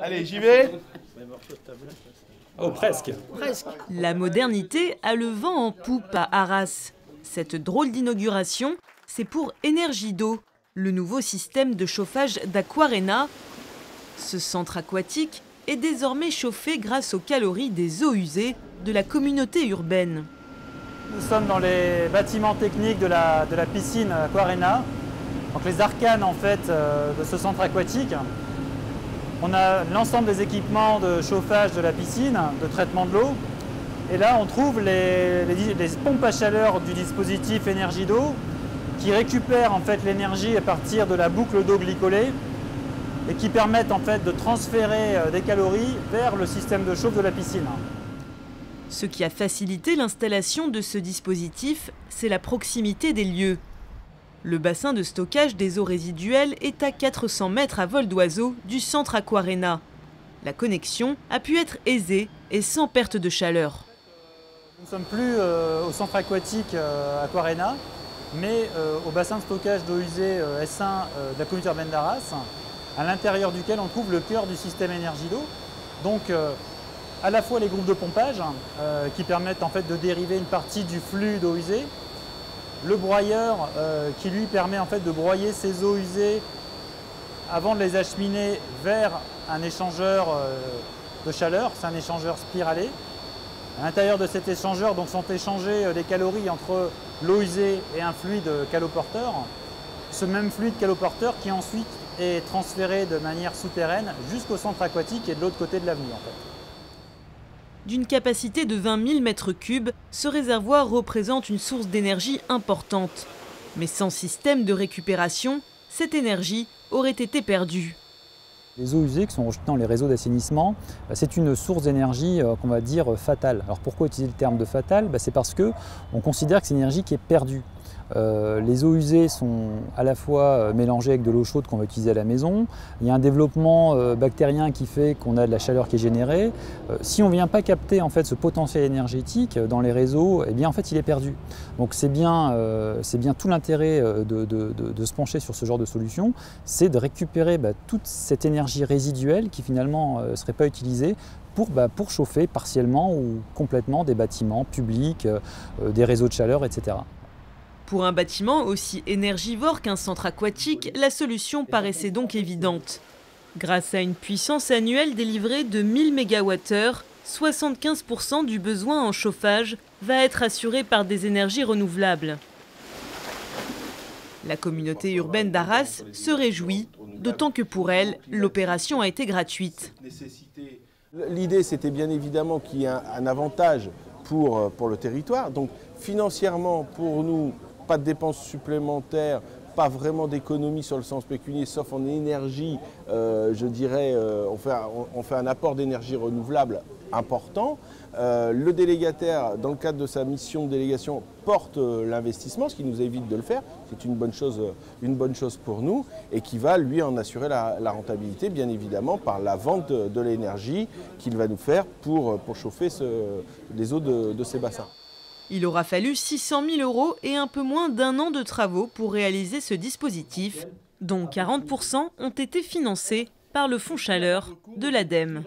Allez, j'y vais. Oh, presque. La modernité a le vent en poupe à Arras. Cette drôle d'inauguration, c'est pour Energido, le nouveau système de chauffage d'Aquarena. Ce centre aquatique est désormais chauffé grâce aux calories des eaux usées de la communauté urbaine. Nous sommes dans les bâtiments techniques de la piscine Aquarena, donc les arcanes en fait de ce centre aquatique. On a l'ensemble des équipements de chauffage de la piscine, de traitement de l'eau. Et là, on trouve les pompes à chaleur du dispositif Energido qui récupèrent en fait l'énergie à partir de la boucle d'eau glycolée et qui permettent en fait de transférer des calories vers le système de chauffe de la piscine. Ce qui a facilité l'installation de ce dispositif, c'est la proximité des lieux. Le bassin de stockage des eaux résiduelles est à 400 mètres à vol d'oiseau du centre Aquarena. La connexion a pu être aisée et sans perte de chaleur. Nous ne sommes plus au centre aquatique Aquarena, mais au bassin de stockage d'eau usée S1 de la communauté urbaine d'Arras, à l'intérieur duquel on trouve le cœur du système Energido. Donc à la fois les groupes de pompage qui permettent en fait de dériver une partie du flux d'eau usée, le broyeur qui lui permet en fait de broyer ces eaux usées avant de les acheminer vers un échangeur de chaleur, c'est un échangeur spiralé. À l'intérieur de cet échangeur donc, sont échangées des calories entre l'eau usée et un fluide caloporteur. Ce même fluide caloporteur qui ensuite est transféré de manière souterraine jusqu'au centre aquatique et de l'autre côté de l'avenue en fait. D'une capacité de 20 000 m3, ce réservoir représente une source d'énergie importante. Mais sans système de récupération, cette énergie aurait été perdue. Les eaux usées qui sont rejetées dans les réseaux d'assainissement, c'est une source d'énergie qu'on va dire fatale. Alors pourquoi utiliser le terme de fatale? C'est parce qu'on considère que c'est une énergie qui est perdue. Les eaux usées sont à la fois mélangées avec de l'eau chaude qu'on va utiliser à la maison. Il y a un développement bactérien qui fait qu'on a de la chaleur qui est générée. Si on ne vient pas capter en fait, ce potentiel énergétique dans les réseaux, eh bien, en fait, il est perdu. Donc c'est bien tout l'intérêt de se pencher sur ce genre de solution, c'est de récupérer toute cette énergie résiduelle qui finalement ne serait pas utilisée pour chauffer partiellement ou complètement des bâtiments publics, des réseaux de chaleur, etc. Pour un bâtiment aussi énergivore qu'un centre aquatique, la solution paraissait donc évidente. Grâce à une puissance annuelle délivrée de 1000 MWh, 75% du besoin en chauffage va être assuré par des énergies renouvelables. La communauté urbaine d'Arras se réjouit, d'autant que pour elle, l'opération a été gratuite. L'idée, c'était bien évidemment qu'il y ait un avantage pour le territoire. Donc financièrement, pour nous, pas de dépenses supplémentaires, pas vraiment d'économie sur le sens pécunier, sauf en énergie, je dirais, on fait un apport d'énergie renouvelable important. Le délégataire, dans le cadre de sa mission de délégation, porte l'investissement, ce qui nous évite de le faire. C'est une bonne chose pour nous et qui va, lui, en assurer la rentabilité, bien évidemment, par la vente de l'énergie qu'il va nous faire pour chauffer les eaux de ces bassins. Il aura fallu 600 000 € et un peu moins d'1 an de travaux pour réaliser ce dispositif, dont 40% ont été financés par le fonds chaleur de l'ADEME.